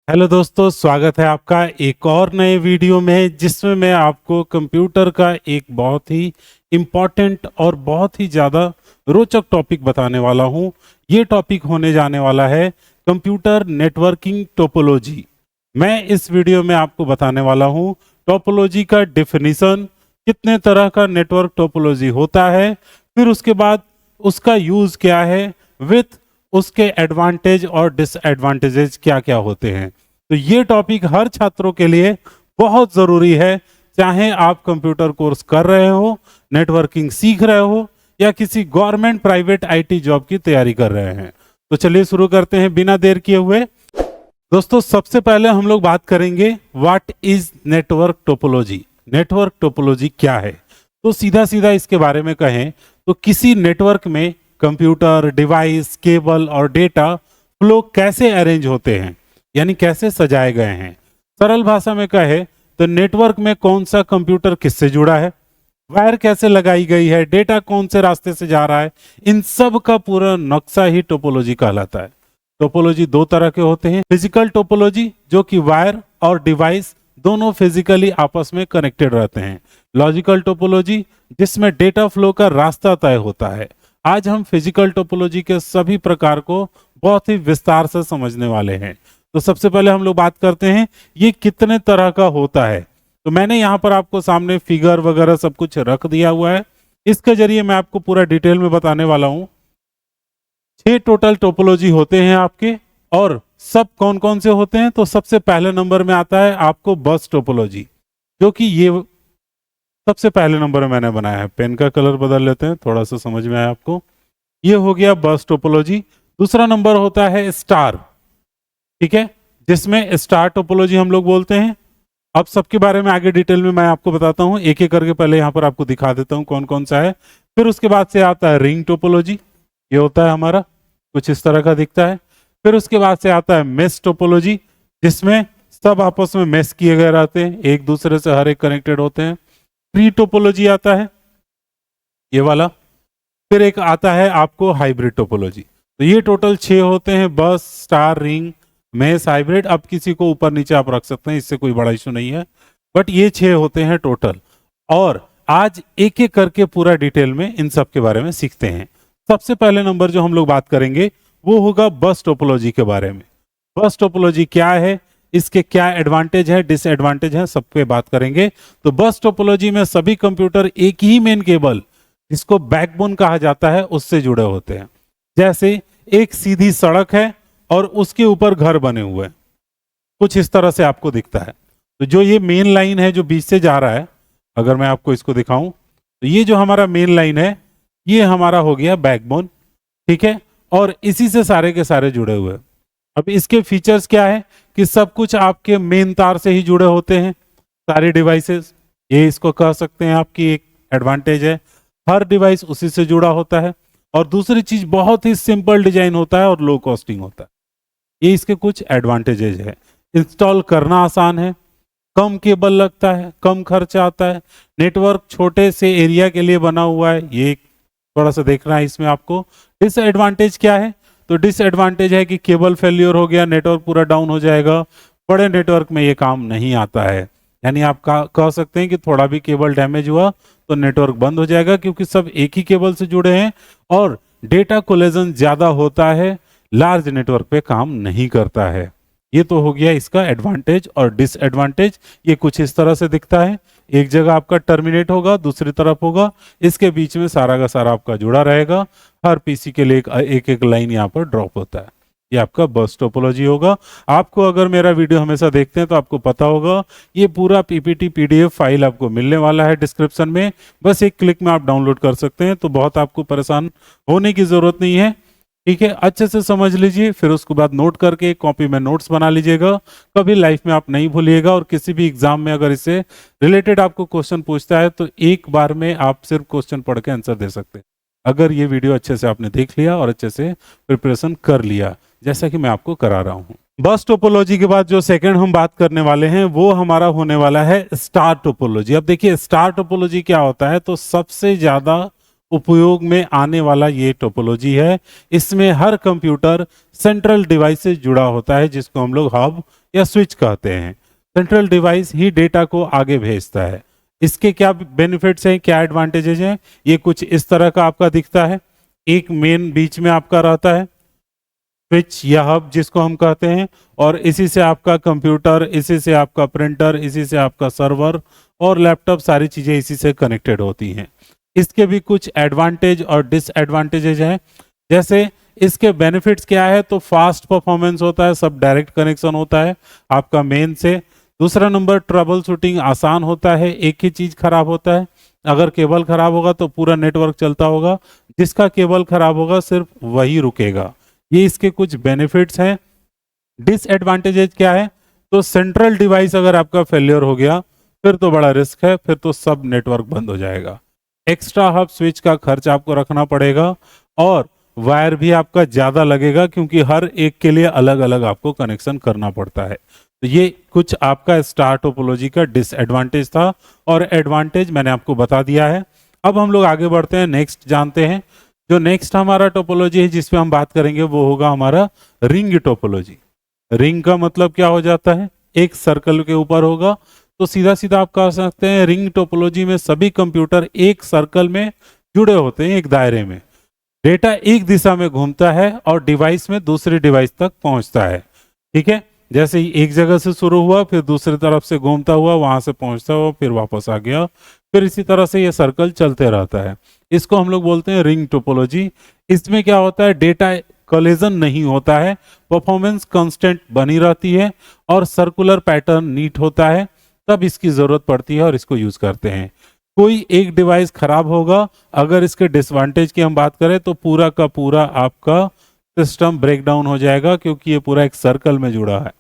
Hello दोस्तों, स्वागत है आपका एक और नए वीडियो में जिसमें मैं आपको कंप्यूटर का एक बहुत ही इम्पॉर्टेंट और बहुत ही ज़्यादा रोचक टॉपिक बताने वाला हूं। ये टॉपिक होने जाने वाला है कंप्यूटर नेटवर्किंग टोपोलॉजी। मैं इस वीडियो में आपको बताने वाला हूं टोपोलॉजी का डेफिनेशन, कितने तरह का नेटवर्क टोपोलॉजी होता है, फिर उसके बाद उसका यूज़ क्या है, विथ उसके एडवांटेज और डिसएडवांटेजेस क्या क्या होते हैं। तो ये टॉपिक हर छात्रों के लिए बहुत ज़रूरी है, चाहे आप कंप्यूटर कोर्स कर रहे हो, नेटवर्किंग सीख रहे हो या किसी गवर्नमेंट प्राइवेट आईटी जॉब की तैयारी कर रहे हैं। तो चलिए शुरू करते हैं बिना देर किए हुए। दोस्तों, सबसे पहले हम लोग बात करेंगे what is network topology. Network topology क्या है? तो सीधा सीधा इसके बारे में कहें तो किसी नेटवर्क में कंप्यूटर, डिवाइस, केबल और डेटा फ्लो कैसे अरेंज होते हैं, यानी कैसे सजाए गए हैं। सरल भाषा में कहे तो नेटवर्क में कौन सा कंप्यूटर किससे जुड़ा है, वायर कैसे लगाई गई है, डेटा कौन से रास्ते से जा रहा है, इन सब का पूरा नक्शा ही टोपोलॉजी कहलाता है। टोपोलॉजी दो तरह के होते हैं। फिजिकल टोपोलॉजी, जो कि वायर और डिवाइस दोनों फिजिकली आपस में कनेक्टेड रहते हैं। लॉजिकल टोपोलॉजी, जिसमें डेटा फ्लो का रास्ता तय होता है। आज हम फिजिकल टोपोलॉजी के सभी प्रकार को बहुत ही विस्तार से समझने वाले हैं। तो सबसे पहले हम लोग बात करते हैं ये कितने तरह का होता है। तो मैंने यहाँ पर आपको सामने फिगर वगैरह सब कुछ रख दिया हुआ है। इसके जरिए मैं आपको पूरा डिटेल में बताने वाला हूँ। 6 टोटल टोपोलॉजी होते हैं आपके, और सब कौन कौन से होते हैं। तो सबसे पहले नंबर में आता है आपको बस टोपोलॉजी, जो कि ये सबसे पहले नंबर में मैंने बनाया है। पेन का कलर बदल लेते हैं, थोड़ा सा समझ में आया आपको। ये हो गया बस टोपोलॉजी। दूसरा नंबर होता है स्टार, ठीक है, जिसमें स्टार टोपोलॉजी हम लोग बोलते हैं। अब सबके बारे में आगे डिटेल में मैं आपको बताता हूं, एक एक करके पहले यहाँ पर आपको दिखा देता हूं कौन कौन सा है। फिर उसके बाद से आता है रिंग टोपोलॉजी, ये होता है हमारा, कुछ इस तरह का दिखता है। फिर उसके बाद से आता है मेश टोपोलॉजी, जिसमें सब आपस में मेश किए गए रहते हैं, एक दूसरे से हर एक कनेक्टेड होते हैं। ट्री टोपोलॉजी आता है, ये वाला। फिर एक आता है आपको हाइब्रिड टोपोलॉजी। तो ये टोटल 6 होते हैं, बस, स्टार, रिंग, मेश, हाइब्रिड। अब किसी को ऊपर नीचे आप रख सकते हैं, इससे कोई बड़ा इशू नहीं है, बट ये 6 होते हैं टोटल। और आज एक एक करके पूरा डिटेल में इन सब के बारे में सीखते हैं। सबसे पहले नंबर जो हम लोग बात करेंगे वो होगा बस टोपोलॉजी के बारे में। बस टोपोलॉजी क्या है, इसके क्या एडवांटेज है, डिसएडवांटेज है, सब पे बात करेंगे। तो बस टोपोलॉजी में सभी कंप्यूटर एक ही मेन केबल, जिसको बैकबोन कहा जाता है, उससे जुड़े होते हैं। जैसे एक सीधी सड़क है और उसके ऊपर घर बने हुए हैं, कुछ इस तरह से आपको दिखता है। तो जो ये मेन लाइन है जो बीच से जा रहा है, अगर मैं आपको इसको दिखाऊं तो ये जो हमारा मेन लाइन है ये हमारा हो गया बैकबोन, ठीक है, और इसी से सारे के सारे जुड़े हुए हैं। अब इसके फीचर्स क्या है कि सब कुछ आपके मेन तार से ही जुड़े होते हैं, सारे डिवाइसेस। ये इसको कह सकते हैं आपकी एक एडवांटेज है, हर डिवाइस उसी से जुड़ा होता है। और दूसरी चीज, बहुत ही सिंपल डिजाइन होता है और लो कॉस्टिंग होता है। ये इसके कुछ एडवांटेजेस है। इंस्टॉल करना आसान है, कम केबल लगता है, कम खर्चा आता है, नेटवर्क छोटे से एरिया के लिए बना हुआ है, ये थोड़ा सा देखना है इसमें आपको। डिसएडवांटेज क्या है? तो डिसएडवांटेज है कि केबल फेल्योर हो गया, नेटवर्क पूरा डाउन हो जाएगा। बड़े नेटवर्क में ये काम नहीं आता है, यानी आप कह सकते हैं कि थोड़ा भी केबल डैमेज हुआ तो नेटवर्क बंद हो जाएगा, क्योंकि सब एक ही केबल से जुड़े हैं और डेटा कोलेजन ज्यादा होता है, लार्ज नेटवर्क पे काम नहीं करता है। ये तो हो गया इसका एडवांटेज। और डिसएडवांटेज ये कुछ इस तरह से दिखता है, एक जगह आपका टर्मिनेट होगा, दूसरी तरफ होगा, इसके बीच में सारा का सारा आपका जुड़ा रहेगा। हर पीसी के लिए एक एक लाइन यहाँ पर ड्रॉप होता है। ये आपका बस टोपोलॉजी होगा। आपको अगर मेरा वीडियो हमेशा देखते हैं तो आपको पता होगा ये पूरा पीपीटी पीडीएफ फाइल आपको मिलने वाला है डिस्क्रिप्शन में, बस एक क्लिक में आप डाउनलोड कर सकते हैं। तो बहुत आपको परेशान होने की जरूरत नहीं है, ठीक है, अच्छे से समझ लीजिए। फिर उसके बाद नोट करके कॉपी में नोट्स बना लीजिएगा, कभी लाइफ में आप नहीं भूलिएगा। और किसी भी एग्जाम में अगर इससे रिलेटेड आपको क्वेश्चन पूछता है तो एक बार में आप सिर्फ क्वेश्चन पढ़ के आंसर दे सकते हैं, अगर ये वीडियो अच्छे से आपने देख लिया और अच्छे से प्रिपरेशन कर लिया, जैसा कि मैं आपको करा रहा हूं। बस टोपोलॉजी के बाद जो सेकंड हम बात करने वाले हैं वो हमारा होने वाला है स्टार टोपोलॉजी। अब देखिए स्टार टोपोलॉजी क्या होता है, तो सबसे ज्यादा उपयोग में आने वाला ये टोपोलॉजी है। इसमें हर कंप्यूटर सेंट्रल डिवाइस से जुड़ा होता है, जिसको हम लोग हब या स्विच कहते हैं। सेंट्रल डिवाइस ही डेटा को आगे भेजता है। इसके क्या बेनिफिट्स हैं, क्या एडवांटेजेस हैं, ये कुछ इस तरह का आपका दिखता है। एक मेन बीच में आपका रहता है स्विच या हब जिसको हम कहते हैं, और इसी से आपका कंप्यूटर, इसी से आपका प्रिंटर, इसी से आपका सर्वर और लैपटॉप, सारी चीज़ें इसी से कनेक्टेड होती हैं। इसके भी कुछ एडवांटेज और डिसएडवांटेजेज हैं। जैसे इसके बेनिफिट्स क्या है, तो फास्ट परफॉर्मेंस होता है, सब डायरेक्ट कनेक्शन होता है आपका मेन से। दूसरा नंबर, ट्रबल शूटिंग आसान होता है, एक ही चीज़ खराब होता है, अगर केबल खराब होगा तो पूरा नेटवर्क चलता होगा, जिसका केबल खराब होगा सिर्फ वही रुकेगा। ये इसके कुछ बेनिफिट्स हैं। डिसएडवांटेजेस क्या है, तो सेंट्रल डिवाइस अगर आपका फेलियर हो गया फिर तो बड़ा रिस्क है, फिर तो सब नेटवर्क बंद हो जाएगा। एक्स्ट्रा हब स्विच का खर्च आपको रखना पड़ेगा और वायर भी आपका ज़्यादा लगेगा, क्योंकि हर एक के लिए अलग अलग आपको कनेक्शन करना पड़ता है। तो ये कुछ आपका स्टार टोपोलॉजी का डिसएडवांटेज था, और एडवांटेज मैंने आपको बता दिया है। अब हम लोग आगे बढ़ते हैं, नेक्स्ट जानते हैं। जो नेक्स्ट हमारा टोपोलॉजी है जिस पे हम बात करेंगे वो होगा हमारा रिंग टोपोलॉजी। रिंग का मतलब क्या हो जाता है, एक सर्कल के ऊपर होगा, तो सीधा सीधा आप कह सकते हैं रिंग टोपोलॉजी में सभी कंप्यूटर एक सर्कल में जुड़े होते हैं, एक दायरे में। डेटा एक दिशा में घूमता है और डिवाइस में दूसरे डिवाइस तक पहुंचता है। ठीक है, जैसे ही एक जगह से शुरू हुआ, फिर दूसरी तरफ से घूमता हुआ वहां से पहुंचता हुआ, फिर वापस आ गया, फिर इसी तरह से ये सर्कल चलते रहता है। इसको हम लोग बोलते हैं रिंग टोपोलॉजी। इसमें क्या होता है, डेटा कोलिजन नहीं होता है, परफॉर्मेंस कांस्टेंट बनी रहती है और सर्कुलर पैटर्न नीट होता है, तब इसकी जरूरत पड़ती है और इसको यूज करते हैं। कोई एक डिवाइस खराब होगा, अगर इसके डिसएडवांटेज की हम बात करें तो पूरा का पूरा आपका सिस्टम ब्रेक डाउन हो जाएगा, क्योंकि ये पूरा एक सर्कल में जुड़ा है।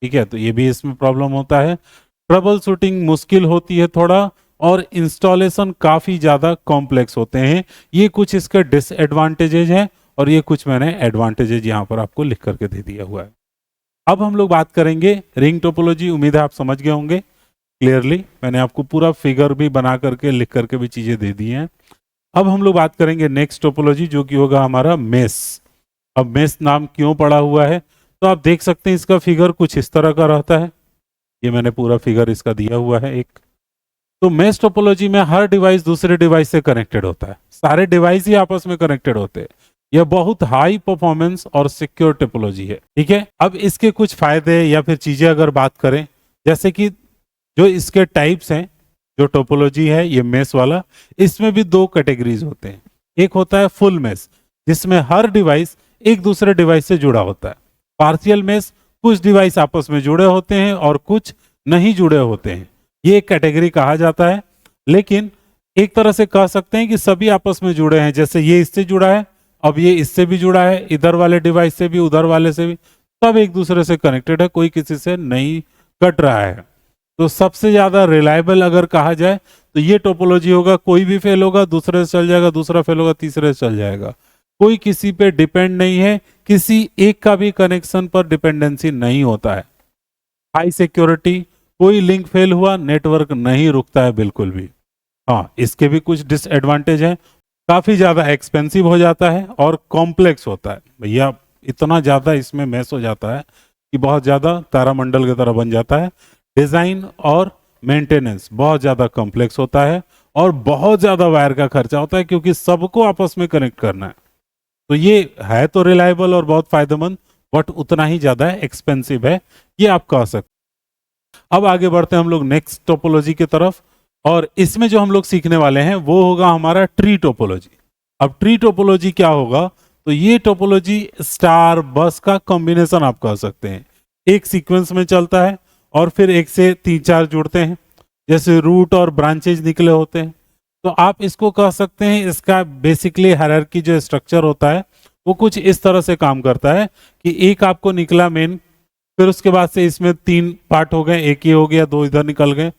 ठीक है, तो ये भी इसमें प्रॉब्लम होता है। ट्रबल शूटिंग मुश्किल होती है थोड़ा, और इंस्टॉलेशन काफ़ी ज़्यादा कॉम्प्लेक्स होते हैं। ये कुछ इसके डिसएडवांटेजेज हैं, और ये कुछ मैंने एडवांटेजेज यहाँ पर आपको लिख करके दे दिया हुआ है। अब हम लोग बात करेंगे रिंग टोपोलॉजी। उम्मीद है आप समझ गए होंगे क्लियरली, मैंने आपको पूरा फिगर भी बना करके लिख करके भी चीज़ें दे दी हैं। अब हम लोग बात करेंगे नेक्स्ट टोपोलॉजी, जो कि होगा हमारा मेस। अब मेस नाम क्यों पड़ा हुआ है, तो आप देख सकते हैं इसका फिगर कुछ इस तरह का रहता है। ये मैंने पूरा फिगर इसका दिया हुआ है एक। तो मेश टोपोलॉजी में हर डिवाइस दूसरे डिवाइस से कनेक्टेड होता है, सारे डिवाइस ही आपस में कनेक्टेड होते हैं। यह बहुत हाई परफॉर्मेंस और सिक्योर टोपोलॉजी है। ठीक है, अब इसके कुछ फायदे या फिर चीजें अगर बात करें, जैसे कि जो इसके टाइप्स हैं, जो टोपोलॉजी है ये मेश वाला, इसमें भी दो कैटेगरीज होते हैं। एक होता है फुल मेश, जिसमें हर डिवाइस एक दूसरे डिवाइस से जुड़ा होता है। पार्शियल मेश, कुछ डिवाइस आपस में जुड़े होते हैं और कुछ नहीं जुड़े होते हैं, ये एक कैटेगरी कहा जाता है। लेकिन एक तरह से कह सकते हैं कि सभी आपस में जुड़े हैं, जैसे ये इससे जुड़ा है, अब ये इससे भी जुड़ा है, इधर वाले डिवाइस से भी, उधर वाले से भी, सब एक दूसरे से कनेक्टेड है, कोई किसी से नहीं कट रहा है। तो सबसे ज्यादा रिलायबल अगर कहा जाए तो ये टोपोलॉजी होगा। कोई भी फेल होगा दूसरे से चल जाएगा, दूसरा फेल होगा तीसरे से चल जाएगा, कोई किसी पे डिपेंड नहीं है, किसी एक का भी कनेक्शन पर डिपेंडेंसी नहीं होता है। हाई सिक्योरिटी, कोई लिंक फेल हुआ नेटवर्क नहीं रुकता है बिल्कुल भी। हाँ, इसके भी कुछ डिसएडवांटेज हैं, काफी ज्यादा एक्सपेंसिव हो जाता है और कॉम्प्लेक्स होता है। भैया इतना ज्यादा इसमें मैस हो जाता है कि बहुत ज्यादा तारामंडल की तरह बन जाता है। डिजाइन और मेंटेनेंस बहुत ज्यादा कॉम्प्लेक्स होता है और बहुत ज्यादा वायर का खर्चा होता है, क्योंकि सबको आपस में कनेक्ट करना है। तो ये है तो रिलायबल और बहुत फायदेमंद, बट उतना ही ज्यादा एक्सपेंसिव है, ये आप कह सकते। अब आगे बढ़ते हैं हम लोग नेक्स्ट टोपोलॉजी की तरफ, और इसमें जो हम लोग सीखने वाले हैं वो होगा हमारा ट्री टोपोलॉजी। अब ट्री टोपोलॉजी क्या होगा, तो ये टोपोलॉजी स्टार बस का कॉम्बिनेशन आप कह सकते हैं। एक सीक्वेंस में चलता है और फिर एक से 3-4 जुड़ते हैं, जैसे रूट और ब्रांचेज निकले होते हैं। तो आप इसको कह सकते हैं, इसका बेसिकली हायरार्की जो स्ट्रक्चर होता है वो कुछ इस तरह से काम करता है कि एक आपको निकला मेन, फिर उसके बाद से इसमें 3 पार्ट हो गए, एक ये हो गया, 2 इधर निकल गए,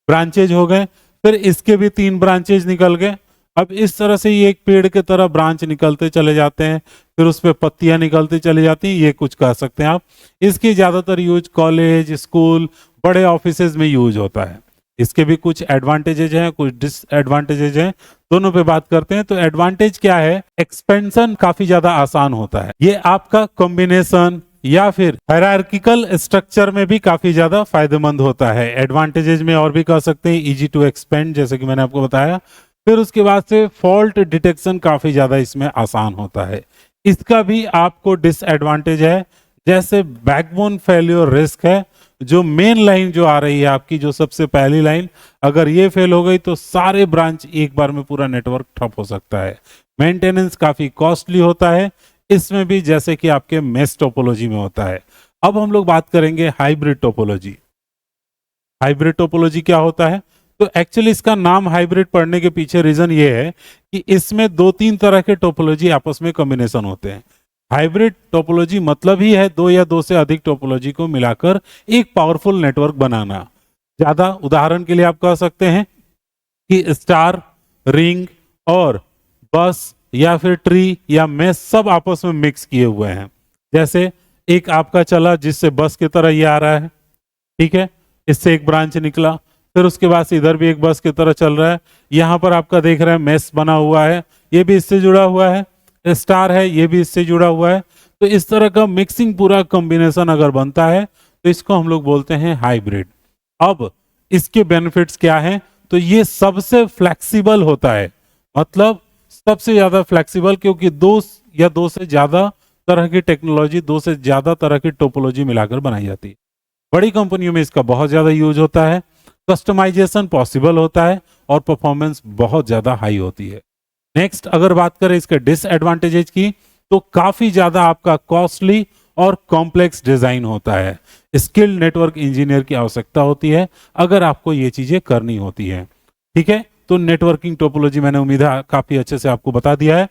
ब्रांचेज हो गए, फिर इसके भी 3 ब्रांचेज निकल गए। अब इस तरह से ये एक पेड़ के तरह ब्रांच निकलते चले जाते हैं, फिर उस पर पत्तियां निकलती चली जाती हैं, ये कुछ कह सकते हैं आप। इसकी ज्यादातर यूज कॉलेज, स्कूल, बड़े ऑफिसेज में यूज होता है। इसके भी कुछ एडवांटेजेज हैं, कुछ डिसएडवांटेजेज हैं, दोनों पे बात करते हैं। तो एडवांटेज क्या है, एक्सपेंशन काफी ज्यादा आसान होता है। ये आपका कॉम्बिनेशन, या फिर हायरार्किकल स्ट्रक्चर में भी काफी ज्यादा फायदेमंद होता है। एडवांटेजेस में और भी कह सकते हैं इजी टू एक्सपेंड, जैसे कि मैंने आपको बताया। फिर उसके बाद से फॉल्ट डिटेक्शन काफी ज्यादा इसमें आसान होता है। इसका भी आपको डिसएडवांटेज है, जैसे बैकबोन फेल्योर रिस्क है। जो मेन लाइन जो आ रही है आपकी, जो सबसे पहली लाइन, अगर ये फेल हो गई तो सारे ब्रांच एक बार में पूरा नेटवर्क ठप हो सकता है। मेंटेनेंस काफी कॉस्टली होता है इसमें भी, जैसे कि आपके मेश टोपोलॉजी में होता है। अब हम लोग बात करेंगे हाइब्रिड टोपोलॉजी। हाइब्रिड टोपोलॉजी क्या होता है? तो एक्चुअली इसका नाम हाइब्रिड पढ़ने के पीछे रीजन ये है कि इसमें दो तीन तरह के टोपोलॉजी आपस में कॉम्बिनेशन होते हैं। हाइब्रिड टोपोलॉजी मतलब ही है दो या दो से अधिक टोपोलॉजी को मिलाकर एक पावरफुल नेटवर्क बनाना। ज्यादा उदाहरण के लिए आप कह सकते हैं कि स्टार, रिंग और बस या फिर ट्री या मेश सब आपस में मिक्स किए हुए हैं। जैसे एक आपका चला जिससे बस की तरह ये आ रहा है, ठीक है, इससे एक ब्रांच निकला, फिर उसके बाद से इधर भी एक बस की तरह चल रहा है। यहाँ पर आपका देख रहे हैं मेश बना हुआ है, ये भी इससे जुड़ा हुआ है, स्टार है ये भी इससे जुड़ा हुआ है। तो इस तरह का मिक्सिंग पूरा कॉम्बिनेशन अगर बनता है तो इसको हम लोग बोलते हैं हाइब्रिड। अब इसके बेनिफिट्स क्या हैं? तो ये सबसे फ्लेक्सिबल होता है, मतलब सबसे ज्यादा फ्लेक्सिबल, क्योंकि दो या दो से ज्यादा तरह की टेक्नोलॉजी, दो से ज्यादा तरह की टोपोलॉजी मिलाकर बनाई जाती है। बड़ी कंपनियों में इसका बहुत ज्यादा यूज होता है, कस्टमाइजेशन पॉसिबल होता है और परफॉर्मेंस बहुत ज्यादा हाई होती है। नेक्स्ट अगर बात करें इसके डिसएडवांटेजेस की, तो काफी ज्यादा आपका कॉस्टली और कॉम्प्लेक्स डिजाइन होता है। स्किल्ड नेटवर्क इंजीनियर की आवश्यकता होती है अगर आपको ये चीजें करनी होती है। ठीक है, तो नेटवर्किंग टोपोलॉजी मैंने उम्मीद है काफी अच्छे से आपको बता दिया है।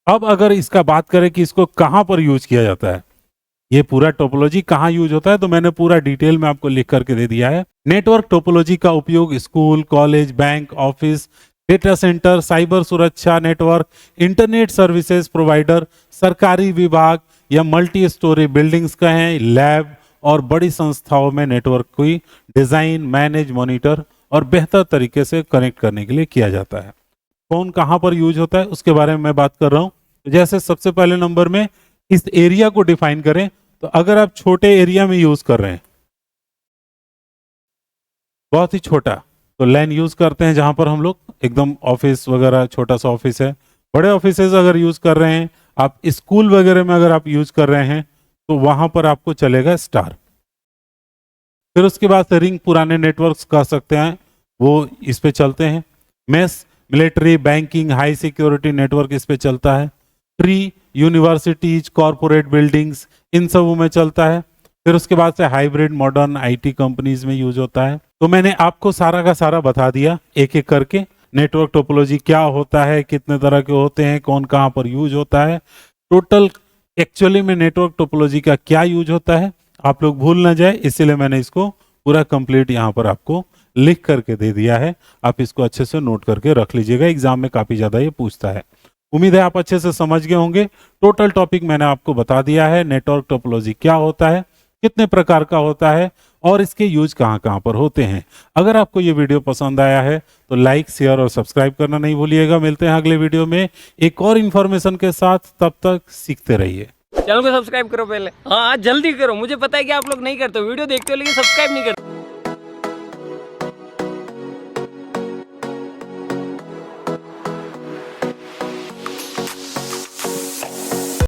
अब अगर इसका बात करें कि इसको कहां पर यूज किया जाता है, ये पूरा टोपोलॉजी कहां यूज होता है, तो मैंने पूरा डिटेल में आपको लिख करके दे दिया है। नेटवर्क टोपोलॉजी का उपयोग school, college, bank, office, data centre, cyber सुरक्षा नेटवर्क, इंटरनेट सर्विसेज प्रोवाइडर, सरकारी विभाग या मल्टी स्टोरी बिल्डिंग्स का है, लैब और बड़ी संस्थाओं में नेटवर्क की डिजाइन, मैनेज, मॉनिटर और बेहतर तरीके से कनेक्ट करने के लिए किया जाता है। कौन कहां पर यूज होता है उसके बारे में मैं बात कर रहा हूं। जैसे सबसे पहले नंबर में इस एरिया को डिफाइन करें, तो अगर आप छोटे एरिया में यूज कर रहे हैं, बहुत ही छोटा, तो लैन यूज करते हैं जहां पर हम लोग एकदम ऑफिस वगैरह, छोटा सा ऑफिस है। बड़े ऑफिसेज अगर यूज कर रहे हैं आप, स्कूल वगैरह में अगर आप यूज कर रहे हैं, तो वहां पर आपको चलेगा स्टार। फिर उसके बाद से रिंग, पुराने नेटवर्क्स कह सकते हैं, वो इस पे चलते हैं। Mess, military, banking, high security network इस पे चलता है। ट्री, यूनिवर्सिटीज, कॉरपोरेट बिल्डिंग्स, इन सब में चलता है। फिर उसके बाद से हाइब्रिड, मॉडर्न आईटी कंपनीज में यूज होता है। तो मैंने आपको सारा का सारा बता दिया एक एक करके, नेटवर्क टोपोलॉजी क्या होता है, कितने तरह के होते हैं, कौन कहां पर यूज होता है, टोटल एक्चुअली में नेटवर्क टोपोलॉजी का क्या यूज होता है, आप लोग भूल ना जाए, इसीलिए मैंने इसको पूरा कंप्लीट यहाँ पर आपको लिख करके दे दिया है। आप इसको अच्छे से नोट करके रख लीजिएगा, एग्जाम में काफी ज्यादा ये पूछता है। उम्मीद है आप अच्छे से समझ गए होंगे। टोटल टॉपिक मैंने आपको बता दिया है, नेटवर्क टोपोलॉजी क्या होता है, कितने प्रकार का होता है और इसके यूज कहाँ कहाँ पर होते हैं। अगर आपको ये वीडियो पसंद आया है तो लाइक, शेयर और सब्सक्राइब करना नहीं भूलिएगा। मिलते हैं अगले वीडियो में एक और इन्फॉर्मेशन के साथ, तब तक सीखते रहिए। चैनल को सब्सक्राइब करो पहले, हाँ जल्दी करो, मुझे पता है कि आप लोग नहीं करते, वीडियो देखते हो लेकिन सब्सक्राइब नहीं करते।